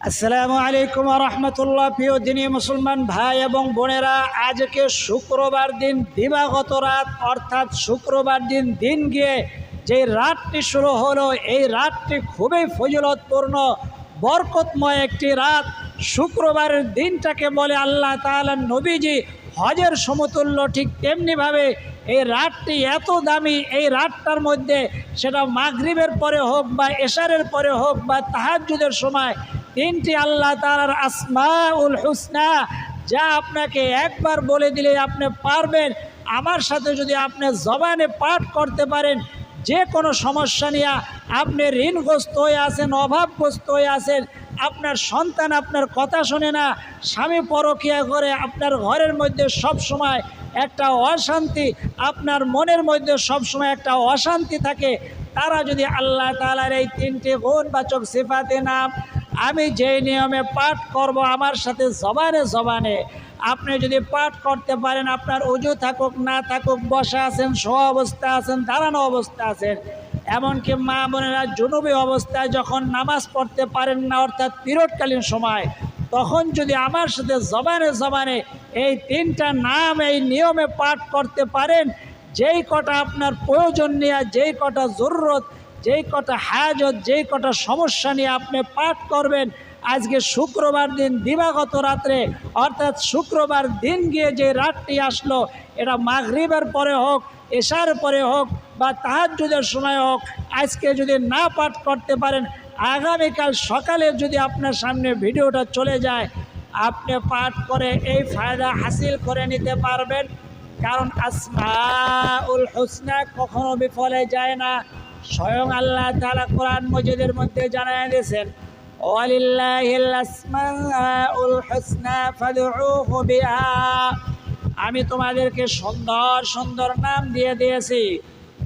আসসালামু আলাইকুম ওয়া রাহমাতুল্লাহ। প্রিয় দিনী মুসলমান ভাই এবং বোনেরা, আজকে শুক্রবার দিন দিবাগত রাত, অর্থাৎ শুক্রবার দিন দিন গিয়ে যে রাতটি শুরু হলো, এই রাতটি খুবই ফজিলতপূর্ণ বরকতময় একটি রাত। শুক্রবারের দিনটাকে বলে আল্লাহ তাআলা নবীজি হজের সমতুল্য। ঠিক তেমনিভাবে এই রাতটি এত দামি, এই রাতটার মধ্যে সেটা মাগরিবের পরে হোক বা এশারের পরে হোক বা তাহাজ্জুদের সময়, তিনটি আল্লাহ তাআলার আসমাউল হুসনা, যা আপনাকে একবার বলে দিলে আপনি পারবেন। আমার সাথে যদি আপনি জবানে পাঠ করতে পারেন, যে কোনো সমস্যা নিয়ে আপনি ঋণগ্রস্ত হয়ে আছেন, অভাবগ্রস্ত হয়ে আছেন, আপনার সন্তান আপনার কথা শোনে না, স্বামী পরকীয়া করে, আপনার ঘরের মধ্যে সব সময় একটা অশান্তি, আপনার মনের মধ্যে সব সময় একটা অশান্তি থাকে, তারা যদি আল্লাহ তাআলার এই তিনটি গুণবাচক সিফাতে নাম আমি যেই নিয়মে পাঠ করব, আমার সাথে জবানে জবানে আপনি যদি পাঠ করতে পারেন, আপনার ওযু থাকুক না থাকুক, বসা আছেন, শোয়া অবস্থা আছেন, দাঁড়ানো অবস্থা আছেন, এমনকি মা বোনেরা জুনুবি অবস্থায় যখন নামাজ পড়তে পারেন না, অর্থাৎ পিরিয়ডকালীন সময়, তখন যদি আমার সাথে জবানে জবানে এই তিনটা নাম এই নিয়মে পাঠ করতে পারেন, যেই কটা আপনার প্রয়োজন নিয়ে, যেই কটা জরুরত, যেই কটা হাজত, যেই কটা সমস্যা নিয়ে আপনি পাঠ করবেন, আজকে শুক্রবার দিন দিবাগত রাত্রে, অর্থাৎ শুক্রবার দিন গিয়ে যে রাতটি আসলো, এটা মাগরিবের পরে হোক, এশার পরে হোক বা তাহাজ্জুদের সময় হোক, আজকে যদি না পাঠ করতে পারেন, আগামীকাল সকালে যদি আপনার সামনে ভিডিওটা চলে যায়, আপনি পাঠ করে এই ফায়দা হাসিল করে নিতে পারবেন। কারণ আসমাউল হুসনা কখনো বিফলে যায় না। স্বয়ং আল্লাহ তাআলা কোরআন মজিদের মধ্যে জানায় দিয়েছেন, ওয়ালিল্লাহিল আসমাউল হুসনা ফাদউহু বিহা। আমি তোমাদেরকে সুন্দর সুন্দর নাম দিয়ে দিয়েছি,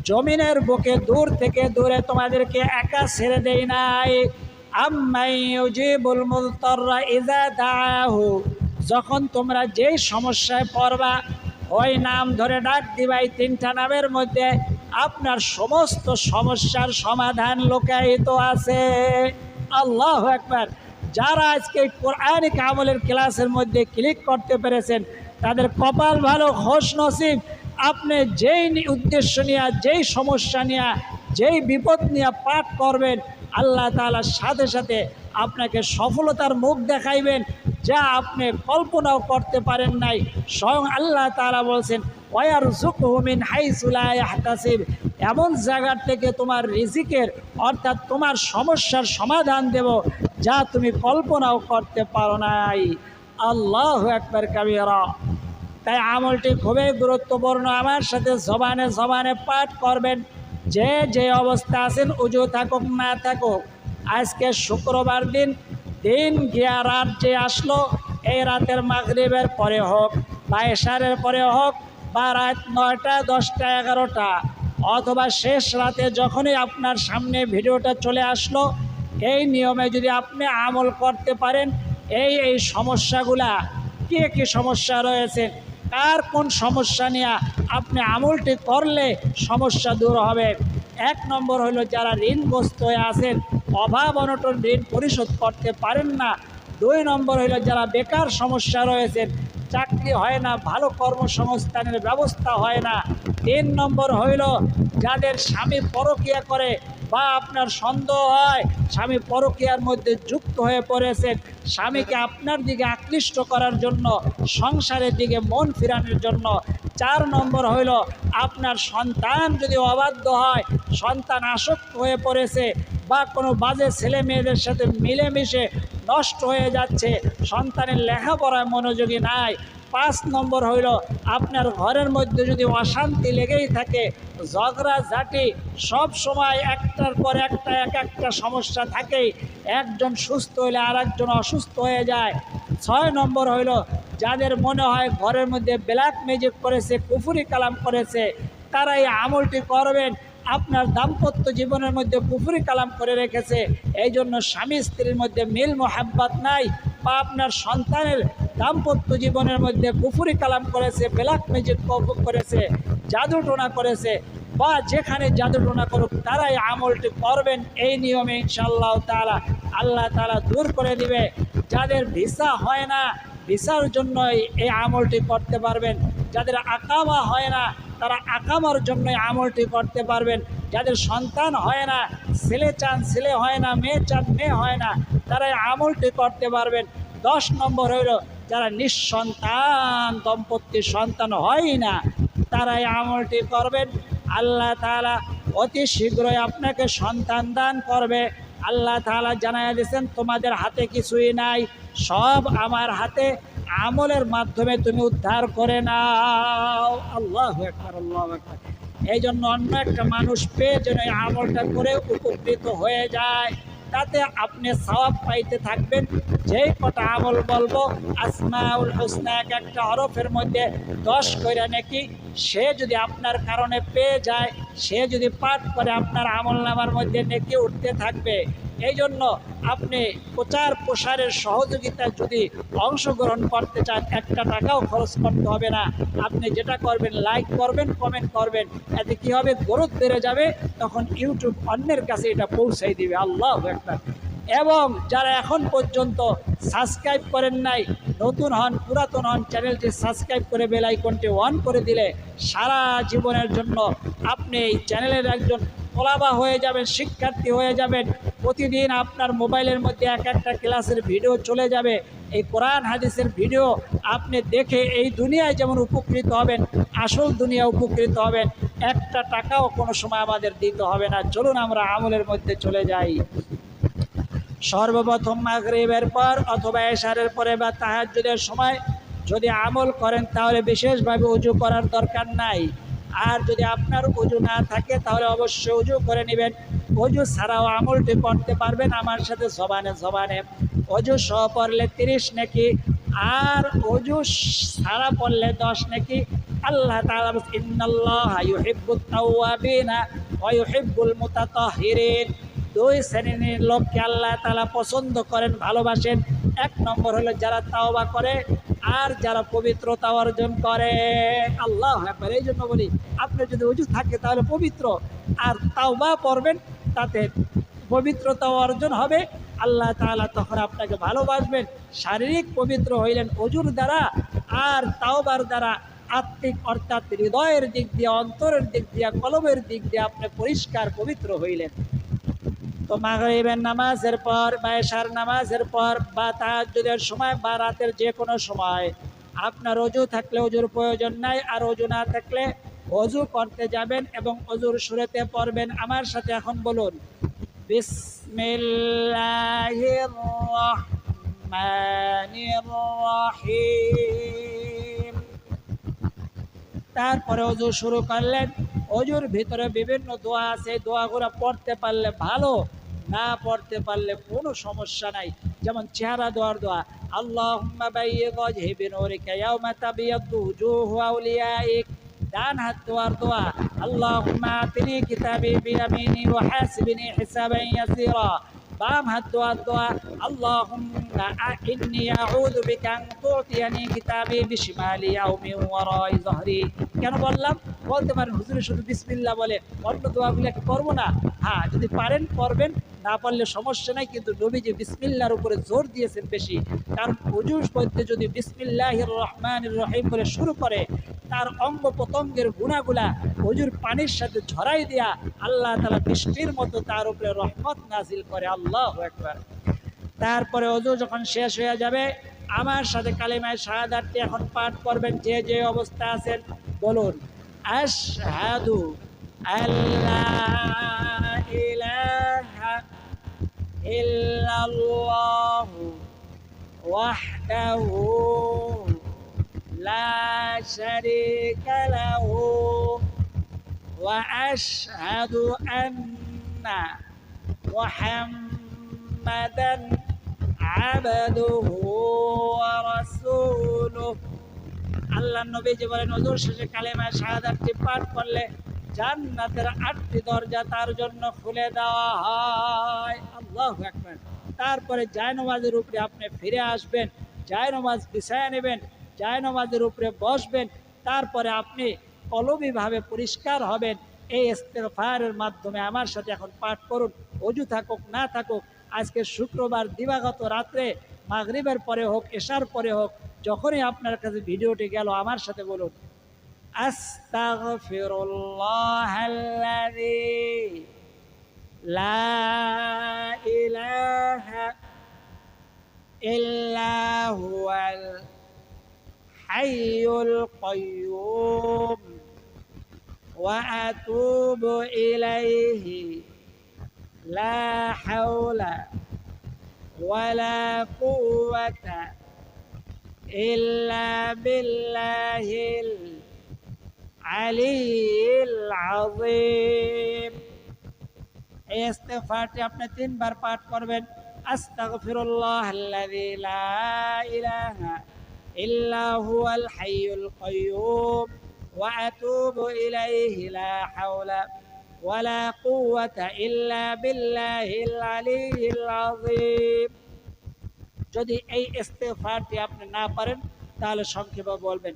জমিনের বুকে দূর থেকে দূরে তোমাদেরকে একা ছেড়ে দেই নাই। আম্মাই ইউজিবুল মুযতাররা ইযা দাআহু, যখন তোমরা যেই সমস্যায় পড়বা, ওই নাম ধরে ডাক দিবাই। তিনটা নামের মধ্যে আপনার সমস্ত সমস্যার সমাধান লুকায়িত আছে। আল্লাহু আকবার। যারা আজকে কোরআনিক আমলের ক্লাসের মধ্যে ক্লিক করতে পেরেছেন, তাদের কপাল ভালো, খোশ নসিব। আপনি যেই উদ্দেশ্য নিয়ে, যেই সমস্যা নিয়ে, যেই বিপদ নিয়ে পাঠ করবেন, আল্লাহ তাআলার সাথে সাথে আপনাকে সফলতার মুখ দেখাইবেন, যা আপনি কল্পনাও করতে পারেন নাই। স্বয়ং আল্লাহ তাআলা বলছেন, ওয়ারযুকহু মিন হাইসু লা ইয়াহতাসিব, এমন জায়গার থেকে তোমার রিজিকের, অর্থাৎ তোমার সমস্যার সমাধান দেব, যা তুমি কল্পনাও করতে পারো নাই। আল্লাহু আকবার কাবীরা। তাই আমলটি খুবই গুরুত্বপূর্ণ। আমার সাথে জবানে জবানে পাঠ করবেন, যে যে অবস্থা আছেন, ওযু থাকুক না থাকুক। আজকে শুক্রবার দিন দিন গিয়া রাত যে আসলো, এই রাতের মাগরিবের পরে হোক বা এশারের পরে হোক বা রাত 9টা 10টা 11টা, অথবা শেষ রাতে যখনই আপনার সামনে ভিডিওটা চলে আসলো, এই নিয়মে যদি আপনি আমল করতে পারেন, এই সমস্যাগুলা, কি সমস্যা রয়েছে, কার কোন সমস্যা নিয়ে আপনি আমলটি করলে সমস্যা দূর হবে। 1 নম্বর হলো, যারা ঋণগ্রস্ত হয়ে আছেন, অভাব অনটন, ঋণ পরিশোধ করতে পারেন না। 2 নম্বর হলো, যারা বেকার সমস্যা রয়েছেন, চাকরি হয় না, ভালো কর্মসংস্থানের ব্যবস্থা হয় না। 3 নম্বর হইল, যাদের স্বামী পরকীয়া করে বা আপনার সন্দেহ হয় স্বামী পরকীয়ার মধ্যে যুক্ত হয়ে পড়েছেন, স্বামীকে আপনার দিকে আকৃষ্ট করার জন্য, সংসারের দিকে মন ফিরানোর জন্য। 4 নম্বর হইল, আপনার সন্তান যদি অবাধ্য হয়, সন্তান আসক্ত হয়ে পড়েছে বা কোনো বাজে ছেলে মেয়েদের সাথে মিলেমিশে নষ্ট হয়ে যাচ্ছে, সন্তানের লেখাপড়ায় মনোযোগী নাই। 5 নম্বর হইল, আপনার ঘরের মধ্যে যদি অশান্তি লেগেই থাকে, ঝগড়াঝাঁটি সব সময় একটার পর একটা, একটা সমস্যা থাকেই, একজন সুস্থ হইলে আর একজন অসুস্থ হয়ে যায়। 6 নম্বর হইল, যাদের মনে হয় ঘরের মধ্যে ব্ল্যাক ম্যাজিক করেছে, কুফরি কালাম করেছে, তারা এই আমলটি করবেন। আপনার দাম্পত্য জীবনের মধ্যে কুফরি কালাম করে রেখেছে, এই জন্য স্বামী স্ত্রীর মধ্যে মিল মোহাব্বত নাই, বা আপনার সন্তানের দাম্পত্য জীবনের মধ্যে কুফরি কালাম করেছে, ব্ল্যাক ম্যাজিক করেছে, জাদু টোনা করেছে, বা যেখানে জাদুটোনা করুক তারাই আমলটি করবেন। এই নিয়মে ইনশাআল্লাহ তাআলা আল্লাহ তাআলা দূর করে দিবে। যাদের ভিসা হয় না, ভিসার জন্যই এই আমলটি করতে পারবেন। যাদের আকামা হয় না, তারা আকামার জন্যই আমলটি করতে পারবেন। যাদের সন্তান হয় না, ছেলে চান ছেলে হয় না, মেয়ে চান মেয়ে হয় না, তারা এই আমলটি করতে পারবেন। 10 নম্বর হইল যারা নিঃসন্তান, দম্পতির সন্তান হয় না, তারা এই আমলটি করবেন। আল্লাহ তাআলা অতি শীঘ্রই আপনাকে সন্তান দান করবে। আল্লাহ তাআলা জানায়া দিয়েছেন তোমাদের হাতে কিছুই নাই, সব আমার হাতে, আমলের মাধ্যমে তুমি উদ্ধার করে নাও। আল্লাহু আকবার, আল্লাহু আকবার। এই জন্য অন্য একটা মানুষ পেয়ে যেন এই আমলটা করে উপকৃত হয়ে যায়, তাতে আপনি সওয়াব পাইতে থাকবেন। যেই কটা আমল বলবো, আসমাউল হুসনা এক একটা হরফের মধ্যে 10 করে নাকি, সে যদি আপনার কারণে পেয়ে যায়, সে যদি পাঠ করে, আপনার আমল নামার মধ্যে নেকি উঠতে থাকবে। এই জন্য আপনি প্রচার প্রসারের সহযোগিতা যদি অংশগ্রহণ করতে চান, একটা টাকাও খরচ করতে হবে না। আপনি যেটা করবেন, লাইক করবেন, কমেন্ট করবেন, এতে কী হবে, গ্রোথ বেড়ে যাবে, তখন ইউটিউব অন্যের কাছে এটা পৌঁছাই দিবে। আল্লাহু আকবার। এবং যারা এখন পর্যন্ত সাবস্ক্রাইব করেন নাই, নতুন হন পুরাতন হন, চ্যানেলটি সাবস্ক্রাইব করে বেল আইকনটি অন করে দিলে সারা জীবনের জন্য আপনি এই চ্যানেলের একজন তোলাবা হয়ে যাবেন, শিক্ষার্থী হয়ে যাবেন। প্রতিদিন আপনার মোবাইলের মধ্যে এক একটা ক্লাসের ভিডিও চলে যাবে। এই কোরআন হাদিসের ভিডিও আপনি দেখে এই দুনিয়ায় যেমন উপকৃত হবেন, আসল দুনিয়া উপকৃত হবেন। একটা টাকাও কোনো সময় আমাদের দিতে হবে না। চলুন আমরা আমলের মধ্যে চলে যাই। সর্বপ্রথম মাগরিবের পর অথবা এশারের পরে বা তাহাজ্জুদের সময় যদি আমল করেন, তাহলে বিশেষভাবে উজু করার দরকার নাই। আর যদি আপনার উজু না থাকে, তাহলে অবশ্যই উজু করে নেবেন। অজু ছাড়াও আমলটি করতে পারবেন আমার সাথে জবানে জবানে। অজু সহ পড়লে 30 নেকি, আর অজু ছাড়া পড়লে 10 নেকি। আল্লাহ তাআলা ইন্নাল্লাহা ইউহিব্বুত তাওয়াবিনা ওয়া ইউহিব্বুল মুতাতাহহিরিন। 2 শ্রেণীর লোককে আল্লাহ তাআলা পছন্দ করেন, ভালোবাসেন। 1 নম্বর হলো যারা তাওবা করে আর যারা পবিত্রতা অর্জন করে। আল্লাহু আকবার। এই জন্য বলি, আপনি যদি ওযু থাকে তাহলে পবিত্র, আর তাওবা পড়বেন, তাতে পবিত্রতা অর্জন হবে। আল্লাহ তাআলা তখন আপনাকে ভালোবাসবেন। শারীরিক পবিত্র হইলেন ওযুর দ্বারা, আর তাওবার দ্বারা আত্মিক অর্থাৎ হৃদয়ের দিক দিয়ে, অন্তরের দিক দিয়ে, কলবের দিক দিয়ে আপনি পরিষ্কার পবিত্র হইলেন। তো মাগরিবের নামাজের পর বা এশার নামাজের পর বা তাহাজ্জুদের সময় বা রাতের যে কোনো সময় আপনার অজু থাকলে অজুর প্রয়োজন নাই, আর অজু না থাকলে অজু করতে যাবেন এবং অজুর সুরেতে পড়বেন। আমার সাথে এখন বলুন, বিসমিল্লাহির রহমানির রহিম। তারপরে অজু শুরু করলেন। অজুর ভিতরে বিভিন্ন দোয়া আছে, দোয়াগুলো পড়তে পারলে ভালো, না পড়তে পারলে কোনো সমস্যা নাই। যেমন চেহারা দোয়ার দোয়া, আল্লাহুম্মা বাইয়িদ ওয়াজহি বিনূরিকা ইয়াওমা তাবিয়াদ্দু উজুহু আউলিয়াইক। ডান হাত দোয়ার দোয়া, আল্লাহুম্মা আতিনি কিতাবি বিয়ামিনি ওয়া হাসিবনি হিসাবান ইয়াসীরা। বাম হাত দোয়ার দোয়া, আল্লাহুম্মা ইন্নী আউযু বিকা আন তু'তিয়ানি কিতাবি বিশিমালি আও মিন ওয়ারাই যহরি। কেন বললাম? বলতে পারেন হুজুর শুধু বিসমিল্লাহ বলে, অন্য দোয়াগুলো কি করবো না? হ্যাঁ, যদি পারেন করবেন, না পারলে সমস্যা নাই। কিন্তু নবীজি বিসমিল্লাহর উপরে জোর দিয়েছেন বেশি, কারণ ওযুর মধ্যে যদি বিসমিল্লাহির রহমানির রহিম বলে শুরু করে, তার অঙ্গ প্রত্যঙ্গের গুণাগুলা ওযুর পানির সাথে ঝরাই দিয়া আল্লাহ তাআলা বৃষ্টির মতো তার উপরে রহমত নাজিল করে। আল্লাহু আকবার। তারপরে ওযু যখন শেষ হয়ে যাবে, আমার সাথে কালিমায়ে শাহাদাতটি এখন পাঠ করবেন। যে যে অবস্থা আছেন বলুন, আশহাদু আল্লা ইলাহা ইল্লাল্লাহু ওয়াহদাহু লা শারীকা লাহু ওয়া আশহাদু আন্না মুহাম্মাদান আবদুহু ওয়া রাসূলুহু। আল্লাহ নবীজি বলেন, ওযুর শেষে কালেমা শাহাদাতটি পাঠ করলে জান্নাতের 8টি দরজা তার জন্য খুলে দেওয়া হয়। আল্লাহু আকবার। তারপরে জায়নামাজের উপরে আপনি ফিরে আসবেন, জায়নামাজ বিছায়া নেবেন, জায়নামাজের উপরে বসবেন। তারপরে আপনি কলবিভাবে পরিষ্কার হবেন, এই ইস্তেগফারের মাধ্যমে আমার সাথে এখন পাঠ করুন। অজু থাকুক না থাকুক, আজকে শুক্রবার দিবাগত রাত্রে মাগরিবের পরে হোক, এশার পরে হোক, যখনই আপনার কাছে ভিডিওটি গেল আমার সাথে বলুন, আস্তাগফিরুল্লাহাল্লাযী লা ইলাহা ইল্লা হুয়াল হাইয়ুল কাইয়্যুম ওয়া আতুবু ইলাইহি লা হাওলা ওয়ালা কুওয়াতা ইল্লা বিল্লাহিল আলিয়্যিল আযীম। এই ইস্তেগফারটি আপনি 3 বার পাঠ করবেন। আস্তাগফিরুল্লাহাল্লাযী লা ইলাহা ইল্লা হুয়াল হাইয়ুল কাইয়্যুম ওয়া আতুবু ইলাইহি লা হাওলা ওয়ালা কুওয়াতা ইল্লা বিল্লাহিল আলিয়্যিল আযীম। যদি এই ইস্তেগফারটি আপনি না পারেন তাহলে সংক্ষেপে বলবেন,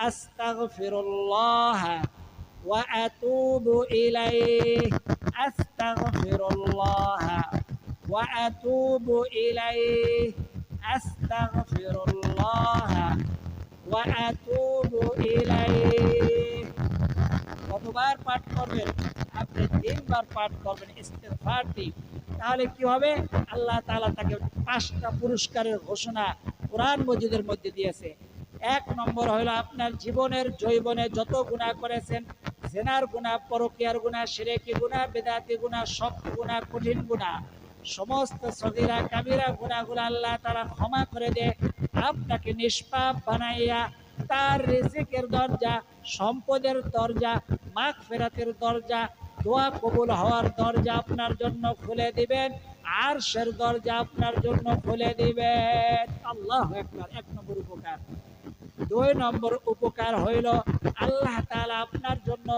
আস্তাগফিরুল্লাহ ওয়া আতুবু ইলাইহি, আস্তাগফিরুল্লাহ ওয়া আতুবু ইলাইহি, আস্তাগফিরুল্লাহ ওয়া আতুবু ইলাইহি। কতবার পাঠ করবেন? আপনি 3 বার পাঠ করবেন ইস্তেগফারটি। তাহলে কি হবে? আল্লাহ তাআলা তাকে 5টা পুরস্কারের ঘোষণা কোরআন মজিদের মধ্যে দিয়েছে। 1 নম্বর হলো আপনার জীবনের যৌবনে যত গুনাহ করেছেন, জিনার গুনাহ, পরকীয়ার গুনাহ, শিরকি গুনাহ, বিদআতি গুনাহ, শক্ত গুনাহ, কঠিন গুনাহ, সমস্ত সগীরা কাবীরা গুনাহগুলো আল্লাহ তাআলা ক্ষমা করে দেয়, আপনাকে নিষ্পাপ বানাইয়া তার রিজিকের দরজা, সম্পদের দরজা, মাগফিরাতের দরজা, দোয়া কবুল হওয়ার দরজা আপনার জন্য খুলে দিবেন, আরশের দরজা আপনার জন্য খুলে দিবেন। আল্লাহু আকবার। 1 নম্বর উপকার। 2 নম্বর উপকার হইল আল্লাহ তাআলা আপনার জন্য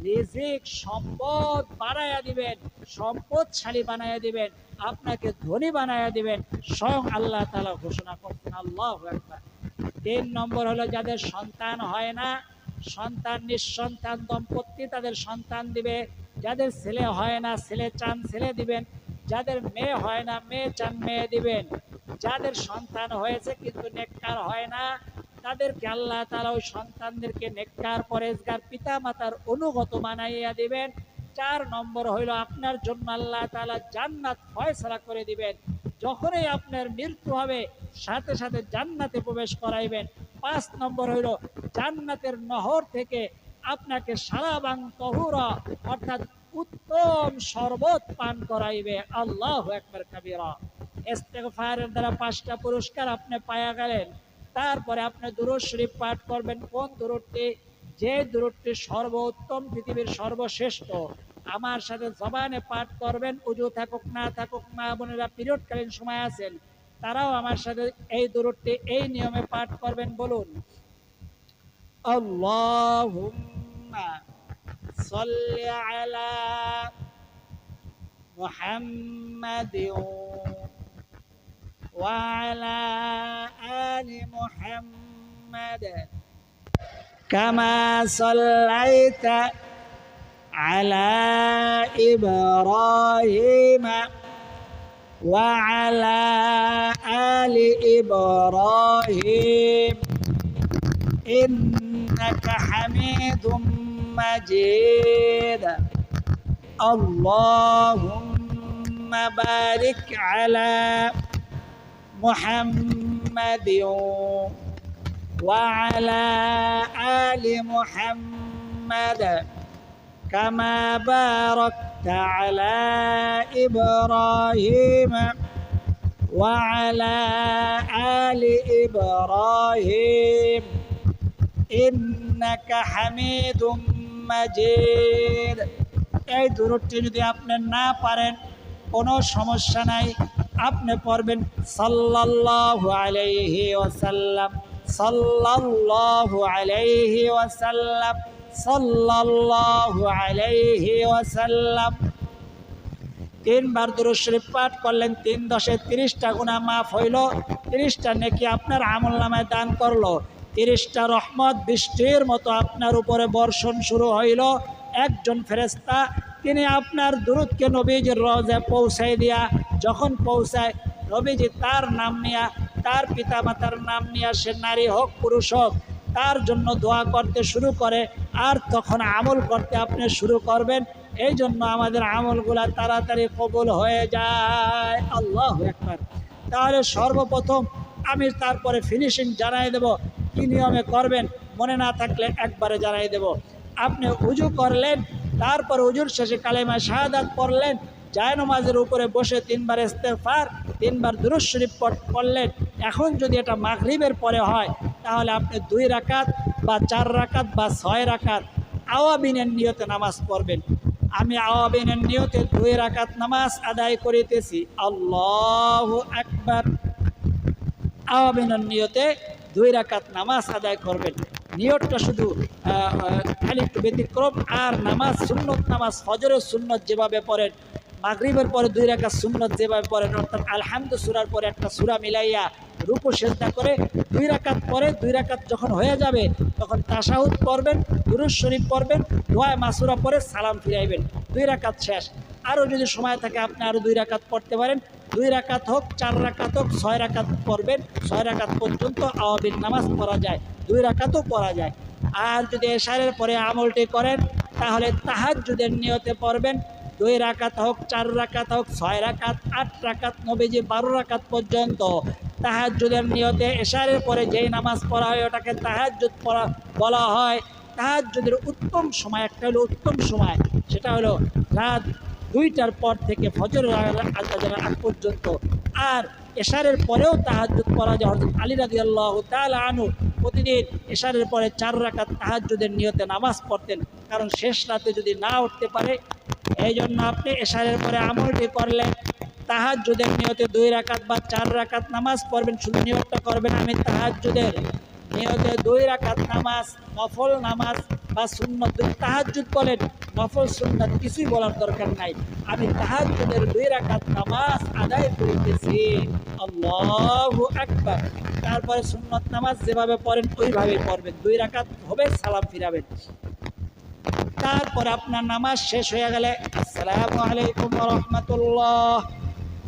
রিজিক, সম্পদ বাড়ায়া দিবেন, সম্পদশালী বানায়া দিবেন, আপনাকে ধনী বানায়া দিবেন। স্বয়ং আল্লাহ তাআলা ঘোষণা করছেন। আল্লাহু আকবার। 3 নম্বর হলো যাদের সন্তান হয় না, সন্তান নিঃসন্তান দম্পতি তাদের সন্তান দিবে। যাদের ছেলে হয় না, ছেলে চান ছেলে দিবেন। যাদের মেয়ে হয় না, মেয়ে চান মেয়ে দিবেন। যাদের সন্তান হয়েছে কিন্তু নেককার হয় না, তাদেরকে আল্লাহ তাআলা ওই সন্তানদেরকে নেককার, পরেজগার, পিতা মাতার অনুগত বানাইয়া দিবেন। 4 নম্বর হইল আপনার জন্য আল্লাহ তাআলা জান্নাত ফয়সালা করে দিবেন। যখনই আপনার মৃত্যু হবে সাথে সাথে জান্নাতে প্রবেশ করাইবেন। 5 নম্বর হইল জান্নাতের নহর থেকে আপনাকে সারাবাং তহুরা অর্থাৎ উত্তম শরবত পান করাইবে। আল্লাহু আকবার কাবীরা। ইস্তেগফারের দ্বারা 5টা পুরস্কার আপনি পায়া গেলেন। তারপরে আপনি দুরূদ শরীফ পাঠ করবেন। কোন দুরূদটি? যে দুরূদটি সর্বোত্তম, পৃথিবীর সর্বশ্রেষ্ঠ। আমার সাথে জবানে পাঠ করবেন। উজু থাকুক না থাকুক, মা বোনেরা পিরিয়ডকালীন সময় আছেন, তারাও আমার সাথে এই দুরূদটি এই নিয়মে পাঠ করবেন। বলুন, আল্লাহুম্মা সাল্লি আলা মুহাম্মাদিন ওয়া আলা আলি মুহাম্মাদ কামা সাল্লাইতা আলা ইব্রাহিম ওয়া আলা আলি ইব্রাহিম ইন্নাকা হামিদুম মাজিদ। আল্লাহুম্মা বারিক আলা মুহাম্মাদিন ওয়া আলা আলি মুহাম্মাদ কামা বারাকতা আলা ইব্রাহিম ওয়া আলা আলি ইব্রাহিম ইন্নাকা হামিদুম মাজিদ। এই দুরূদটি যদি আপনি না পারেন কোনো সমস্যা নাই, আপনি পড়বেন সাল্লাল্লাহু আলাইহি ওয়াসাল্লাম, সাল্লাল্লাহু আলাইহি ওয়াসাল্লাম, সাল্লাল্লাহু আলাইহি ওয়াসাল্লাম। 3 বার দুরূদ শরীফ পাঠ করলেন। 3 10 30টা গুনাহ মাফ হইল, 30টা নেকি আপনার আমলনামায় দান করলো, 30টা রহমত বৃষ্টির মতো আপনার উপরে বর্ষণ শুরু হইল। একজন ফেরেশতা, তিনি আপনার দুরূদকে নবীজির রওজায় পৌঁছাই দিয়া যখন পৌঁছায়, নবীজি তার নাম নিয়া, তার পিতামাতার নাম নিয়া, সে নারী হোক পুরুষ হোক, তার জন্য দোয়া করতে শুরু করে। আর তখন আমল করতে আপনি শুরু করবেন। এই জন্য আমাদের আমলগুলা তাড়াতাড়ি কবুল হয়ে যায়। আল্লাহু আকবার। তাহলে সর্বপ্রথম আমি তারপরে ফিনিশিং জানাই দেব কি নিয়মে করবেন। মনে না থাকলে একবারে জানাই দেব। আপনি উজু করলেন, তারপর উজুর শেষে কালেমা শাহাদাত পড়লেন, জায়নামাজের উপরে বসে 3 বার ইস্তেগফার, 3 বার দুরূদ শরীফ পড়লেন। এখন যদি এটা মাগরিবের পরে হয়, তাহলে আপনি 2 রাকাত বা 4 রাকাত বা 6 রাকাত আওয়াবিনের নিয়তে নামাজ পড়বেন। আমি আওয়াবিনের নিয়তে 2 রাকাত নামাজ আদায় করিতেছি। আল্লাহু আকবার। আওয়াবিনের নিয়তে 2 রাকাত নামাজ আদায় করবেন। নিয়তটা শুধু খালি একটু ব্যতিক্রম। আর নামাজ সুন্নত নামাজ, ফজরের সুন্নত যেভাবে পড়েন, মাগরিবের পরে 2 রাকাত সুন্নত যেভাবে পড়েন, অর্থাৎ আলহামদু সূরার পরে একটা সূরা মিলাইয়া রুকু সিজদা করে 2 রাকাত পরে, 2 রাকাত যখন হয়ে যাবে তখন তাশাহুদ পড়বেন, দুরূদ শরীফ পড়বেন, দোয়া মাসুরা পরে সালাম ফিরাইবেন। 2 রাকাত শেষ। আরও যদি সময় থাকে আপনি আরও 2 রাকাত পড়তে পারেন। 2 রাকাত হোক, 4 রাকাত হোক, 6 রাকাত পড়বেন। 6 রাকাত পর্যন্ত আওয়াবিন নামাজ পড়া যায়, 2 রাকাতও পড়া যায়। আর যদি এশারের পরে আমলটি করেন, তাহলে তাহাজ্জুদের নিয়তে পড়বেন। 2 রাকাত হোক, 4 রাকাত হোক, 6 রাকাত, 8 রাকাত, নবীজি 12 রাকাত পর্যন্ত তাহাজ্জুদের নিয়তে এশারের পরে যেই নামাজ পড়া হয় ওটাকে তাহাজ্জুদ পড়া বলা হয়। তাহাজ্জুদের উত্তম সময় একটা হলো, উত্তম সময় সেটা হলো রাত 2টার পর থেকে ফজরের আযানের আগ পর্যন্ত। আর এশারের পরেও তাহাজ্জুদ পড়া যায়। হযরত আলী রাদিয়াল্লাহু তাআলা আনহু প্রতিদিন এশারের পরে 4 রাকাত তাহাজ্জুদের নিয়তে নামাজ পড়তেন, কারণ শেষ রাতে যদি না উঠতে পারে। এই জন্য আপনি এশারের পরে আমলটি করলেন, তাহাজ্জুদের নিয়তে 2 রাকাত বা 4 রাকাত নামাজ পড়বেন। শুধু নিয়তটা করবেন আমি তাহাজ্জুদের নিয়তে 2 রাকাত নামাজ, নফল নামাজ বা সুন্নত। তাহাজ্জুদ বলেন, নফল সুন্নত কিছুই বলার দরকার নাই। আমি তাহাজ্জুদের 2 রাকাত নামাজ আদায় করিতেছি। আল্লাহু আকবার। তারপরে সুন্নত নামাজ যেভাবে পড়েন ওইভাবেই পড়বেন। 2 রাকাত হবে, সালাম ফিরাবেন। তারপরে আপনার নামাজ শেষ হয়ে গেলে আসসালামু আলাইকুম ওয়া রাহমাতুল্লাহ,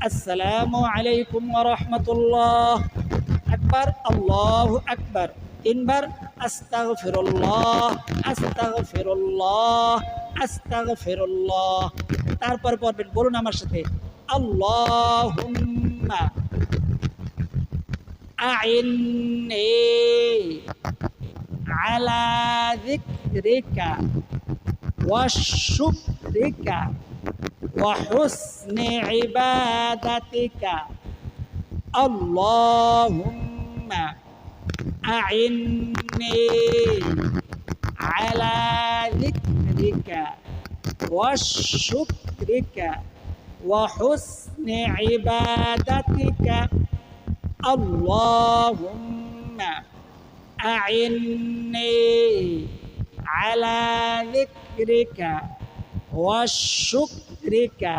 আসসালামু আলাইকুম ওয়া রাহমাতুল্লাহ আকবার, আল্লাহু আকবার। 3 বার আস্তাগফিরুল্লাহ, আস্তাগফিরুল্লাহ, আস্তাগফিরুল্লাহ। তারপর পড়বেন, বলুন আমার সাথে, আল্লাহুম্মা আইন্নি আলা যিকরিকা ওয়া শুকরিকা ওয়া হুসনি ইবাদাতিকা। আল্লাহুম্মা আইন্নি আলা যিকরিকা ওয়া শুকরিকা ওয়া হুসনি ইবাদাতিকা। আল্লাহুম্মা আইন্নি আলা যিকরিকা ওয়া শুকরিকা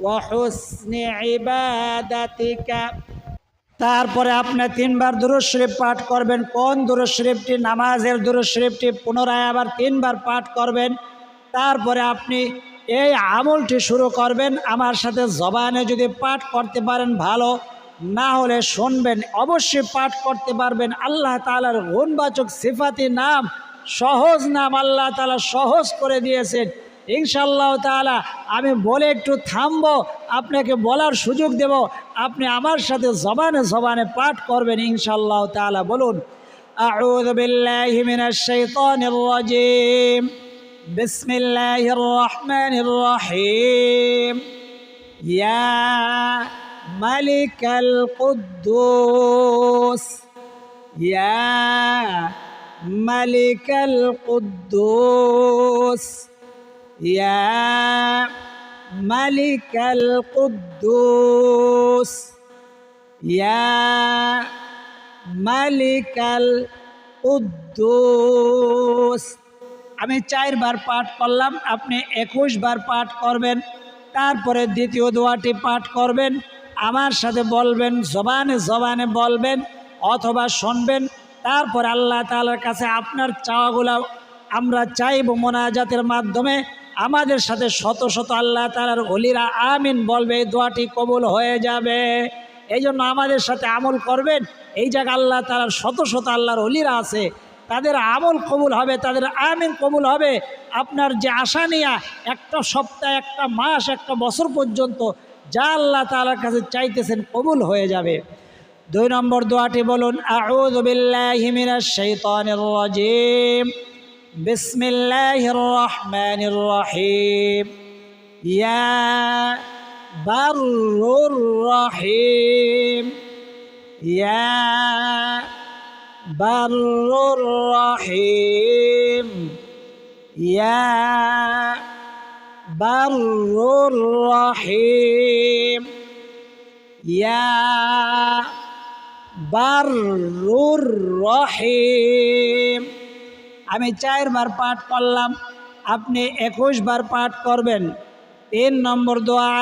ওয়া হুসনি ইবাদাতিকা। তারপরে আপনি 3 বার দুরূদ শরীফ পাঠ করবেন। কোন দুরূদ শরীফটি? নামাজের দুরূদ শরীফটি পুনরায় আবার 3 বার পাঠ করবেন। তারপরে আপনি এই আমলটি শুরু করবেন। আমার সাথে জবানে যদি পাঠ করতে পারেন ভালো, না হলে শুনবেন, অবশ্যই পাঠ করতে পারবেন। আল্লাহ তাআলার গুণবাচক সিফাতি নাম, সহজ নাম আল্লাহ তাআলা সহজ করে দিয়েছেন। ইনশাআল্লাহ তাআলা আমি বলে একটু থামবো, আপনাকে বলার সুযোগ দেব, আপনি আমার সাথে জবানে জবানে পাঠ করবেন ইনশাআল্লাহ তাআলা। বলুন, আউযু বিল্লাহি মিনাশ শাইতানির রাজীম, বিসমিল্লাহির রহমানির রহিম। ইয়া মালিকাল কুদ্দুস, ইয়া মালিকাল কুদ্দুস, ইয়া মালিকাল কুদ্দুস, ইয়া মালিকাল কুদ্দুস। আমি 4 বার পাঠ করলাম, আপনি 21 বার পাঠ করবেন। তারপরে দ্বিতীয় দোয়াটি পাঠ করবেন, আমার সাথে বলবেন, জবানে জবানে বলবেন অথবা শুনবেন। তারপর আল্লাহ তাআলার কাছে আপনার চাওয়াগুলা আমরা চাইব মোনাজাতের মাধ্যমে আমাদের সাথে শত শত আল্লাহ তাআলার ওলিরা আমিন বলবে, এই দোয়াটি কবুল হয়ে যাবে। এই জন্য আমাদের সাথে আমল করবেন। এই জায়গায় আল্লাহ তাআলার শত শত আল্লাহর ওলিরা আছে, তাদের আমল কবুল হবে, তাদের আমিন কবুল হবে। আপনার যে আশা নিয়ে একটা সপ্তাহ, একটা মাস, একটা বছর পর্যন্ত যা আল্লাহ তাআলার কাছে চাইতেছেন কবুল হয়ে যাবে। 2 নম্বর দোয়াটি বলুন, আউযু বিল্লাহি মিনাশ শাইতানির রাজিম, বিসমিল্লাহির রহমানির রহিম, ইয়া বাররুর রহিম, ইয়া বাররুর রহিম, ইয়া বাররুর রহিম, ইয়া বাররুর রহিম। আমি 4 বার পাঠ করলাম, আপনি 21 বার পাঠ করবেন। 3 নম্বর দোয়া,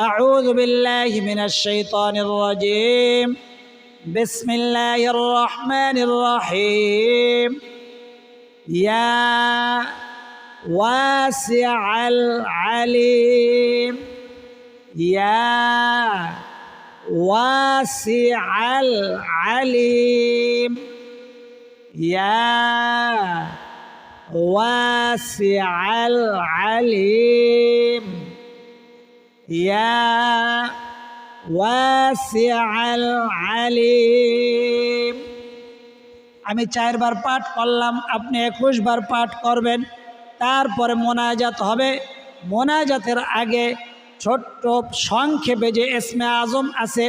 আউযু বিল্লাহি মিনাশ শাইতানির রাজিম, বিসমিল্লাহির রহমানির রহিম, ইয়া ওয়াসিআল আলিম, ইয়া ওয়াসিআল আলিম, ইয়া ওয়াসিআল আলিম, ইয়া ওয়াসিআল আলিম। আমি 4 বার পাঠ করলাম, আপনি 21 বার পাঠ করবেন। তারপরে মোনাজাত হবে। মোনাজাতের আগে ছোট্ট সংক্ষেপে যে ইসমে আজম আছে,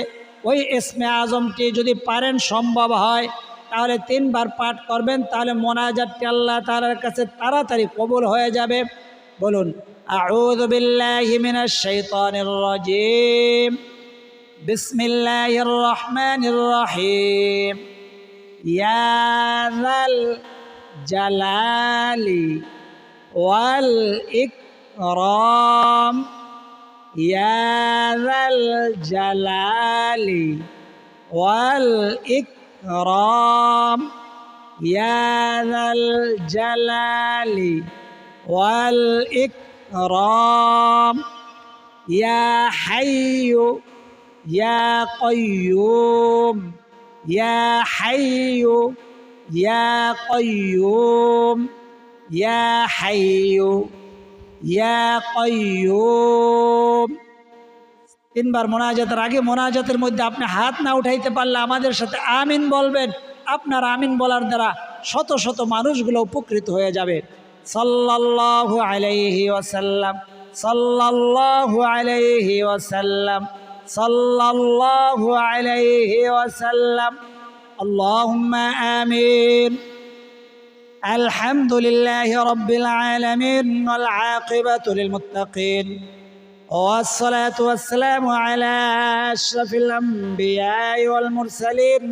ওই ইসমে আজমটি যদি পারেন, সম্ভব হয়, তাহলে 3 বার পাঠ করবেন। তাহলে মোনাজাতটি আল্লাহ তাআলার কাছে তাড়াতাড়ি কবুল হয়ে যাবে। বলুন, আউযু বিল্লাহি মিনাশ শাইতানির রাজিম, বিসমিল্লাহির রহমানির রহিম, ইয়া যাল জালালি ওয়াল ইকরাম, ইয়া যাল জালালি ওয়াল ইকরাম, ইয়া যাল জালালি ওয়াল ইকরাম, ইয়া হাইয়ু ইয়া কাইয়ুম, ইয়া হাইয়ু ইয়া কাইয়ুম, ইয়া হাইয়ু ইয়া কাইয়ুম। 3 বার মোনাজাতের আগে, মোনাজাতের মধ্যে আপনি হাত না উঠাইতে পারলে আমাদের সাথে আমিন বলবেন। আপনার আমিন বলার দ্বারা শত শত মানুষগুলো উপকৃত হয়ে যাবে। সাল্লাল্লাহু আলাইহি ওয়াসাল্লাম, সাল্লাল্লাহু আলাইহি ওয়াসাল্লাম, সাল্লাল্লাহু আলাইহি ওয়াসাল্লাম। আল্লাহুম্মা আমিন। আলহামদুলিল্লাহি রাব্বিল আলামিন ওয়াল আকিবাতু লিল মুত্তাকিন والصلاة والسلام على أشرف الأنبياء والمرسلين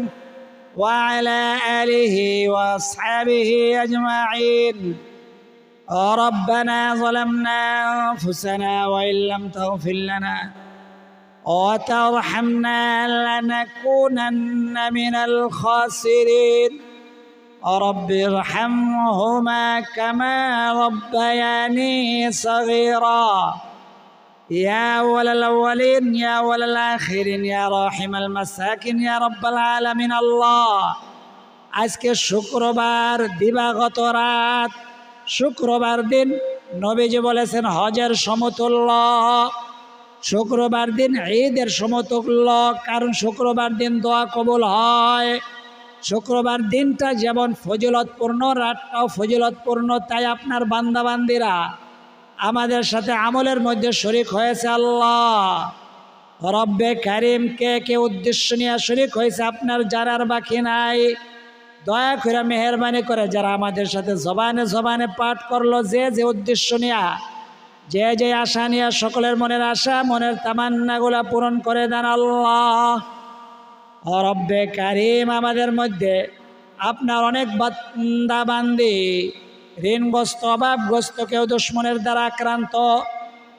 وعلى آله وأصحابه أجمعين. ربنا ظلمنا أنفسنا وإن لم تغفر لنا وترحمنا لنكونن من الخاسرين. رب ارحمهما كما ربياني صغيرا. يا أول الأولين يا أول الآخرين يا راحم المساكين يا رب العالمين. الله আজকে শুক্রবার, দিবাগত রাত, শুক্রবার দিন নবীজি বলেছেন হজের সমতুল্য, শুক্রবার দিন ঈদের সমতুল্য। কারণ শুক্রবার দিন দোয়া কবুল হয়। শুক্রবার দিনটা যেমন ফজিলতপূর্ণ, রাতটাও ফজিলতপূর্ণ। তাই আপনার বান্দাবান্দিরা আমাদের সাথে আমলের মধ্যে শরীক হয়েছে। আল্লাহ রব্বে কারিম কে কে উদ্দেশ্য নিয়ে শরীক হয়েছে আপনার জানার বাকি নাই। দয়া করে মেহরবানি করে যারা আমাদের সাথে জবানে জবানে পাঠ করলো, যে যে উদ্দেশ্য নিয়ে, যে যে আশা নিয়ে, সকলের মনের আশা, মনের তামান্নাগুলা পূরণ করে দেন আল্লাহ রব্বে কারিম। আমাদের মধ্যে আপনার অনেক বান্দা বান্দি ঋণগ্রস্ত, অভাবগ্রস্ত, কেউ দুশ্মনের দ্বারা আক্রান্ত,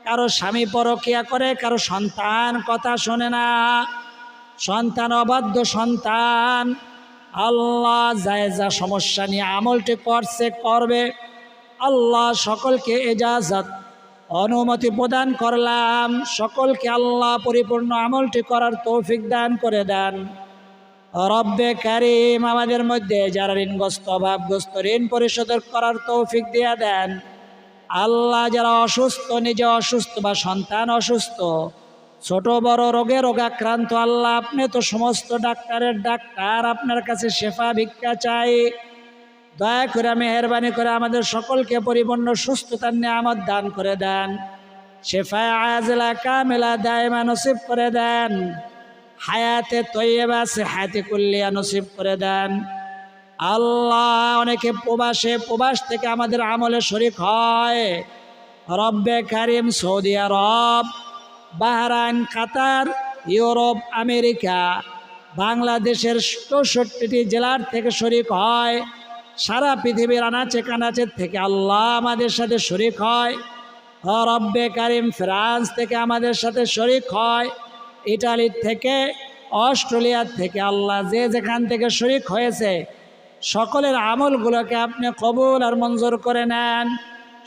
কারো স্বামী পরকিয়া করে, কারো সন্তান কথা শোনে না, সন্তান অবাধ্য সন্তান, আল্লাহ জায়েজা সমস্যা নিয়ে আমলটি করছে করবে, আল্লাহ সকলকে এজাজত অনুমতি প্রদান করলাম, সকলকে আল্লাহ পরিপূর্ণ আমলটি করার তৌফিক দান করে দেন। রব্বে কারিম আমাদের মধ্যে যারা ঋণগ্রস্ত অভাবগ্রস্ত ঋণ পরিশোধ করার তৌফিক দিয়ে দেন। আল্লাহ যারা অসুস্থ, নিজে অসুস্থ বা সন্তান অসুস্থ, ছোট বড় রোগে রোগাক্রান্ত, আল্লাহ আপনি তো সমস্ত ডাক্তারের ডাক্তার, আপনার কাছে শেফা ভিক্ষা চাই। দয়া করে মেহেরবানি করে আমাদের সকলকে পরিপূর্ণ সুস্থতার নিয়ামত দান করে দেন, শেফা আজলা কামিলা দায়মা নসিব করে দেন, হায়াতে তৈয়বা সিহাতে কুল্লিয়া নসিব করে দেন। আল্লাহ অনেকে প্রবাস থেকে আমাদের আমলে শরীক হয়। রব্বে কারিম সৌদি আরব, বাহরাইন, কাতার, ইউরোপ, আমেরিকা, বাংলাদেশের 64টি জেলার থেকে শরীক হয়। সারা পৃথিবীর আনাচে কানাচের থেকে আল্লাহ আমাদের সাথে শরীক হয়। রব্বে কারিম ফ্রান্স থেকে আমাদের সাথে শরীক হয়, ইটালি থেকে, অস্ট্রেলিয়া থেকে, আল্লাহ যে যেখান থেকে শরীক হয়েছে সকলের আমলগুলোকে আপনি কবুল আর মঞ্জুর করে নেন।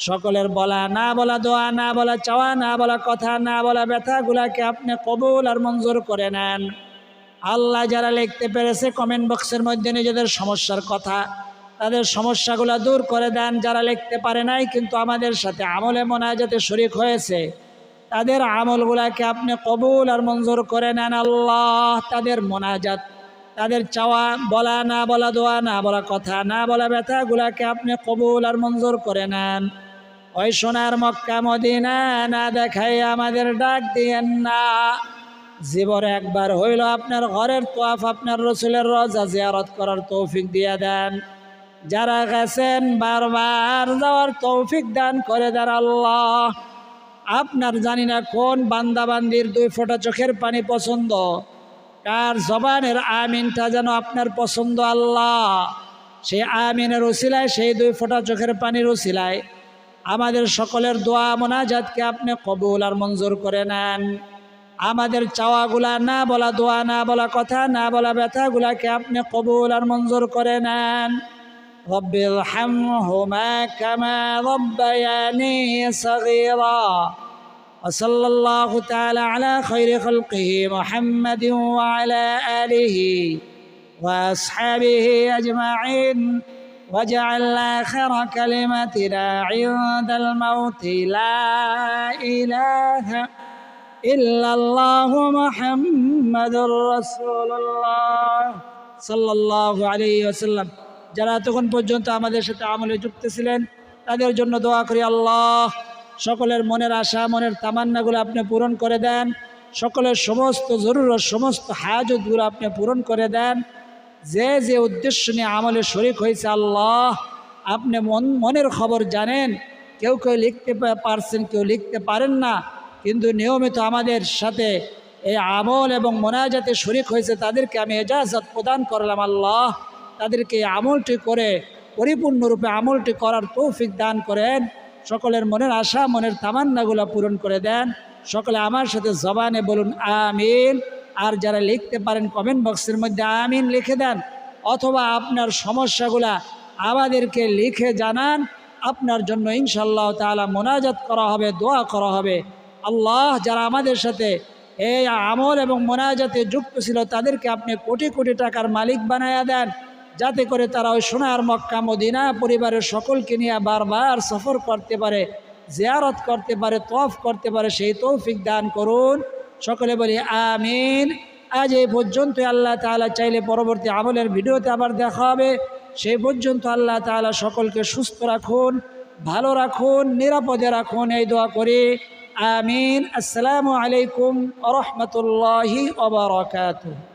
সকলের বলা না বলা, দোয়া না বলা, চাওয়া না বলা, কথা না বলা, ব্যথাগুলাকে আপনি কবুল আর মঞ্জুর করে নেন। আল্লাহ যারা লিখতে পেরেছে কমেন্ট বক্সের মধ্যে নিজেদের সমস্যার কথা, তাদের সমস্যাগুলো দূর করে দেন। যারা লিখতে পারে নাই কিন্তু আমাদের সাথে আমলে মোনাজাতে শরীক হয়েছে, তাদের আমলগুলাকে আপনি কবুল আর মঞ্জুর করে নেন। আল্লাহ তাদের মোনাজাত, তাদের চাওয়া, বলা না বলা, দোয়া না বলা, কথা না বলা, ব্যথাগুলাকে আপনি কবুল আর মঞ্জুর করে নেন। ওই সোনার মক্কা মদিনা না দেখাই আমাদের ডাক দিয়েন না। জীবনে একবার হইল আপনার ঘরের তোয়াফ, আপনার রসুলের রওজা জিয়ারত করার তৌফিক দিয়ে দেন। যারা গেছেন বারবার যাওয়ার তৌফিক দান করে দেন। আল্লাহ আপনার জানি না কোন বান্দাবান্দির 2 ফোঁটা চোখের পানি পছন্দ, কার জবানের আমিনটা যেন আপনার পছন্দ। আল্লাহ সেই আমিনের উসিলায়, সেই 2 ফোঁটা চোখের পানির উসিলায় আমাদের সকলের দোয়া মোনাজাতকে আপনি কবুল আর মঞ্জুর করে নেন। আমাদের চাওয়াগুলা না বলা, দোয়া না বলা, কথা না বলা, ব্যথাগুলাকে আপনি কবুল আর মঞ্জুর করে নেন। রব্বিল হামহুমা কামা রব্বায়ানি সগীরা। وصلى الله تعالى على خير خلقه محمد وعلى آله وأصحابه أجمعين، واجعل آخر كلمتنا عند الموت لا إله إلا الله محمد رسول الله صلى الله عليه وسلم। যারা তখন পর্যন্ত আমাদের সাথে আমলে যুক্ত ছিলেন তাদের জন্য দোয়া করি। আল্লাহ সকলের মনের আশা, মনের তামান্নাগুলো আপনি পূরণ করে দেন। সকলের সমস্ত জরুরত, সমস্ত হাজতগুলো আপনি পূরণ করে দেন। যে যে উদ্দেশ্য নিয়ে আমলে শরীক হয়েছে আল্লাহ আপনি মনের খবর জানেন। কেউ কেউ লিখতে পারছেন, কেউ লিখতে পারেন না, কিন্তু নিয়মিত আমাদের সাথে এই আমল এবং মোনাজাতে শরীক হয়েছে তাদেরকে আমি এজাজত প্রদান করলাম। আল্লাহ তাদেরকে এই আমলটি করে পরিপূর্ণরূপে আমলটি করার তৌফিক দান করেন। সকলের মনের আশা, মনের তামান্নাগুলো পূরণ করে দেন। সকলে আমার সাথে জবানে বলুন আমিন। আর যারা লিখতে পারেন কমেন্ট বক্সের মধ্যে আমিন লিখে দেন, অথবা আপনার সমস্যাগুলা আমাদেরকে লিখে জানান। আপনার জন্য ইনশাআল্লাহ তাআলা মোনাজাত করা হবে, দোয়া করা হবে। আল্লাহ যারা আমাদের সাথে এই আমল এবং মোনাজাতে যুক্ত ছিল তাদেরকে আপনি কোটি কোটি টাকার মালিক বানায়া দেন, যাতে করে তারা ওই সোনার মক্কা মদিনা পরিবারের সকলকে নিয়ে বারবার সফর করতে পারে, জিয়ারত করতে পারে, তওয়াফ করতে পারে। সেই তৌফিক দান করুন। সকলে বলি আমিন। আজ এই পর্যন্ত। আল্লাহ তাআলা চাইলে পরবর্তী আমলের ভিডিওতে আবার দেখা হবে। সেই পর্যন্ত আল্লাহ তাআলা সকলকে সুস্থ রাখুন, ভালো রাখুন, নিরাপদে রাখুন, এই দোয়া করি আমিন। আসসালামু আলাইকুম ওয়া রাহমাতুল্লাহি ওয়া বারাকাতুহু।